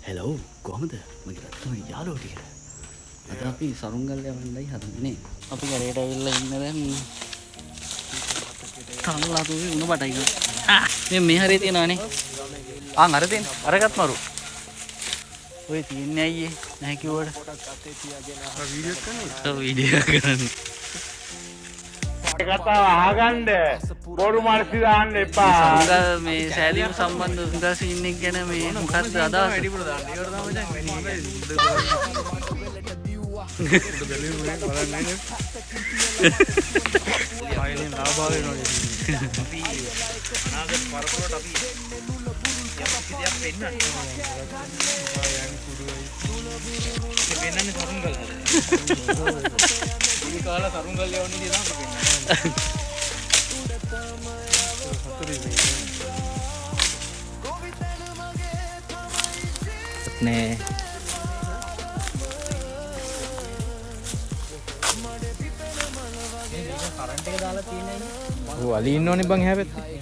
Hello කොහමද මගේ රත්න යාළුවෝ ටික අද අපි සරුංගල් යවන්නයි හදන්නේ අපි කරේට ඇවිල්ලා ඉන්න දැන් කන්ලාතුවේ උණ බටයි මේ හරිය තියනවානේ අර තියෙන අරගත් මරු ඔය තියන්නේ අයියේ නැහැ කිව්වට වීඩියෝ කරන්නේ කතාව අහගන්න බොරු මාර්සි දාන්න එපා. සරුංගල් මේ සෑදීම සම්බන්ධ සුන්දර සීන් එක ගැන මේ මොකක්ද අදහස? වැඩිපුර දාන්න. ඒකට තමයි දැන් වෙන්නේ. ආයෙත් ලාභා වෙනවා. අපි අනාගත පරපුරට අපි යම් කිසියක් වෙන්නත්. වෙනන්නේ සරුංගල් හදන්නේ. මේ කාලා සරුංගල් යවන්නේ කියලා අපි නේ කරන්ට් එක දාලා තියෙන්නේ ඔව් අලි ඉන්නෝනේ බං එහා පැත්තේ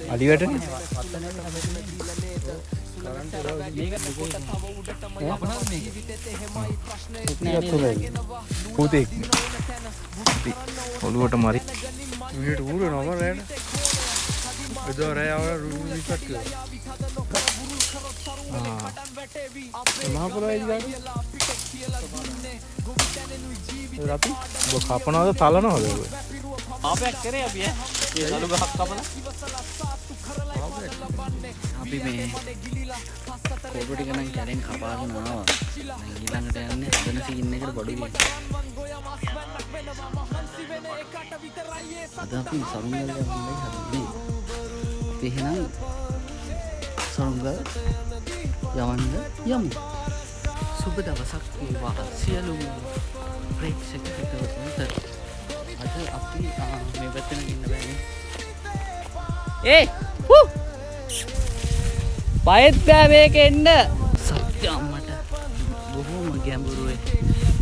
අලි වැටනේ පුතේ ඔළුවට මරි මෙහෙට ඌරනවා මම රෑට එදා රෑ ආවලා රුම් විසක් මහා පොළොවේ ඉඳලා රපි ඔබ කපනවද තලනවද ඔබ ආපයක් කරේ අපි ඒ නළු ගහක් කපලා අපි මේ කොඩු ටික නම් කැලෙන් කපාගෙන ආවා ඊළඟට යන්නේ හදන සීන් එකට බඩු ගිහින් අද අපි සරුංගල් යවන්නයි හදන්නේ අපි එහෙනම් සරුංගල් යවන්න යමු සුබ දවසක් වේවා සියලුම ප්‍රේක්ෂකයන්ට අද අපි මේ පැත්තෙන් ඉන්න බෑනේ බයෙත් බෑ මේක එන්න සත්‍ය අම්මට බොහොම ගැඹුරුයි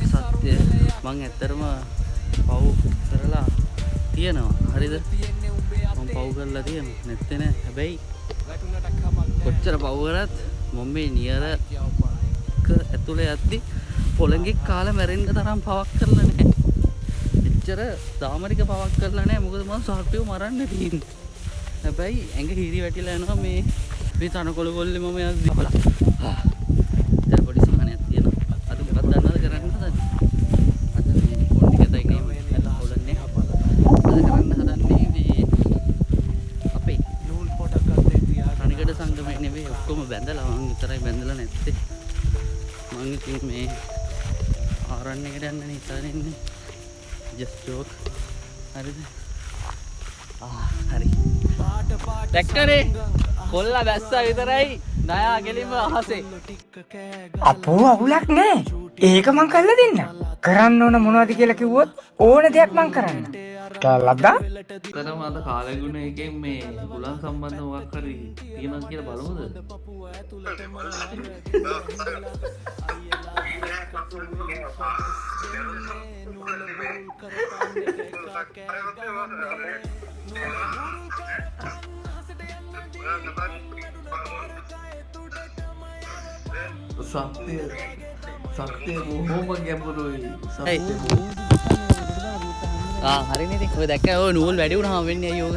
සත්‍ය මං ඇත්තරම පව් කරලා තියෙනවා හරිද මම පව් කරලා තියෙනවා නැත්තේ නෑ හැබැයි කොච්චර පව් කරත් මම මේ නියරක ඇතුලේ යද්දි පොළඟෙක් කාලා මැරෙන්න තරම් පවක් කරලා නෑ එච්චර දාමරික පවක් කරලා නෑ මොකද මම සාක්ටිව මරන්න තියෙන්නේ හැබැයි ඇඟ හිරි වැටිලා යනවා මේ තනකොළ කොල්ලේ මම යද්දි බලන්න දැන් පොඩි සහනයක් තියෙනවා අද මොකක්ද දන්නවද කරන්න හදන්නේ අද මේ ෆෝන් ටික තයිනේ මම හොලන්නේ අද කරන්න හදන්නේ මේ අපේ නූල් පොටක් ගත්තේ තියා රණිකඩ සංගමේ නෙවෙයි ඔක්කොම බැඳලා මං විතරයි බැඳලා නැත්තේ මං ඉතින් මේ ආරණ්‍ය එකට යන්න නේ ඉස්සරහින් ඉන්නේ just joke හරිද හරි දැක්කනේ කොල්ලා බැස්සා විතරයි නයා ගෙලින්ම අහසේ අපෝ අවුලක් නෑ ඒක මං කරලා දෙන්න කරන්න ඕන මොනවද කියලා කිව්වොත් ඕන දෙයක් මං කරන්න කළාද කරම අද කාලගුණ එකෙන් මේ ගුලන් සම්බන්ධ මොකක් හරි තියෙනවා කියලා බලමුද සත්‍ය බොහොම ගැඹුරුයි හරිනේ ඉතින් ඔය දැක්ක ඔය නූල් වැඩි වුණාම වෙන්නේ අයියෝ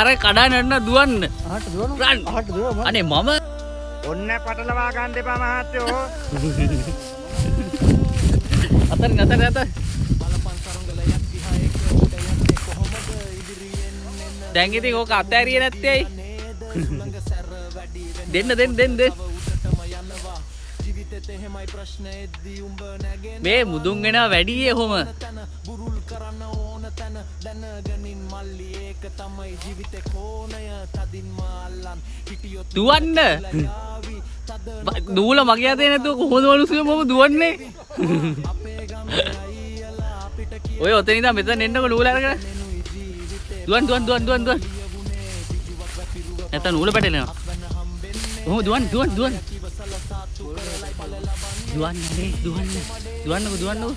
අර කඩා නන්න දුවන්න අනේ මම ඔන්න පටලවා ගන්න එපා මහත්තයෝ අතර දැන් ඉතින් ඕක අතෑරියේ නැත්තේ ඇයි දෙන්න මේ මුදුන් වෙනවා වැඩි එහෙම දුවන්න නූල මගේ අතේ නැතුව කොහොමද වලුසිය මම දුවන්නේ ඔය ඔතන ඉඳන් මෙතන එන්නකො නූල අරගෙන දුවන් නැත්නම් නූල පැටලෙනවා කොහොමද දුවන්නේ දුවන්නකෝ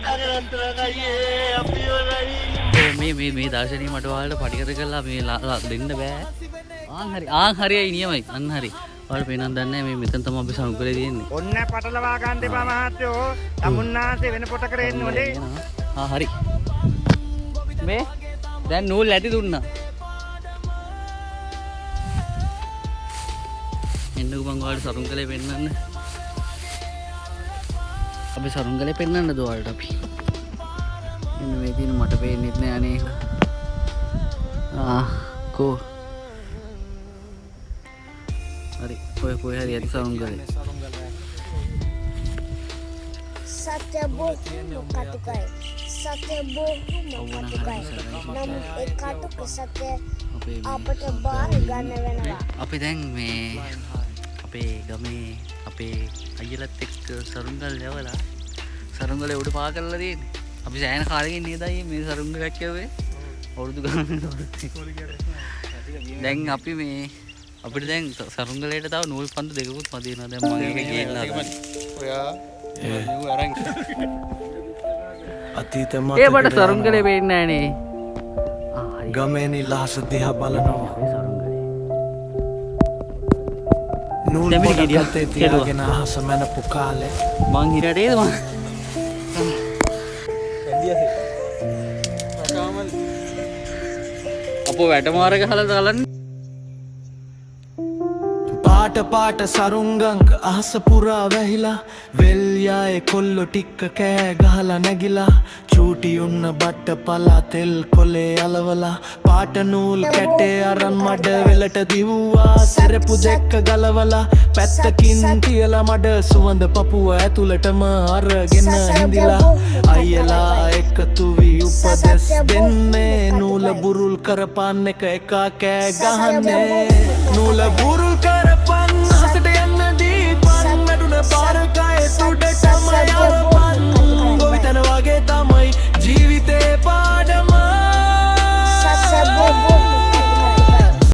අර රත්තරන් අයියේ අපි වලයි මේ දර්ශනීය මට ඔයාලට පටිගත කරලා මේ දෙන්න බෑ. ආන් හරියයි නියමයි. අන්න හරි. ඔයාලට පේනන් දන්නේ නැහැ මේ මෙතන තමයි අපි සමුගලේ තියෙන්නේ. ඔන්න පටලවා ගන්න එපා මහත්තයෝ. තමුන්නාසේ වෙන පොතකට එන්න ඕනේ. හරි. මේ දැන් නූල් ඇති දුන්නා. එන්නකෝ මං ඔයාලට සරුංගලේ පෙන්නන්න. අපි සරුංගලේ පෙන්නන්නද ඔයාලට අපි? මෙන්න මේ තියෙන මට පේන්නෙත් නෑ අනේ. කෝ. හරි. කොයි හරි ඇති සරුංගලේ. සත්‍ය බොහොම කටුකයි. සත්‍ය බොහොම කටුකයි. නම් ඒ කටුක සත්‍ය අපට බාර ගන්න වෙනවා. අපි දැන් මේ අපේ ගමේ අපේ අයියලත් එක්ක සරුංගල් යවලා සරුංගලේ උඩ පා කරලා තියෙන්නේ. අපි සෑහෙන කාලෙකින් නේද මේ සරුංගලයක් යවුවේ? අවුරුදු ගානකට. දැන් අපි මේ අපිට දැන් සරුංගලේට තව නූල් පන්දු දෙකකුත් මදි වෙනවා. දැන් මම ඒක ගිහිල්ලා ඔයා නූල් අරන් අතීත ඒ බඩ සරුංගලේ වෙන්නේ නැහනේ. ගමේ නිලහස දිහා බලනවා. නූල් දැන් මේ පොඩක් ගෙඩියක් අතේ තියාගෙන අහස මැනපු කාලේ මං හිරට ඒද මං අපෝ වැටමාර ගහලා දාලන්නේ. පාට පාට සරුංගංග අහස පුරා වැහිලා වෙල්යායේ කොල්ලො ටික්ක කෑ ගහලා නැගිලා චූටි උන්න බට්ට පලා තෙල් කොලේ අලවලා පාට නූල් කැටේ අරන් මඩ වෙලට දිව්වා සෙරපු දෙක්ක ගලවලා පැත්තකින් තියලා මඩ සුවඳ පපුව ඇතුළටම අරගෙන හිඳිලා අයියලා එකතු වී උපදෙස් දෙන්නේ නූල බුරුල් කරපන්න එක කෑ ගහන්නේ නූල බුරුල්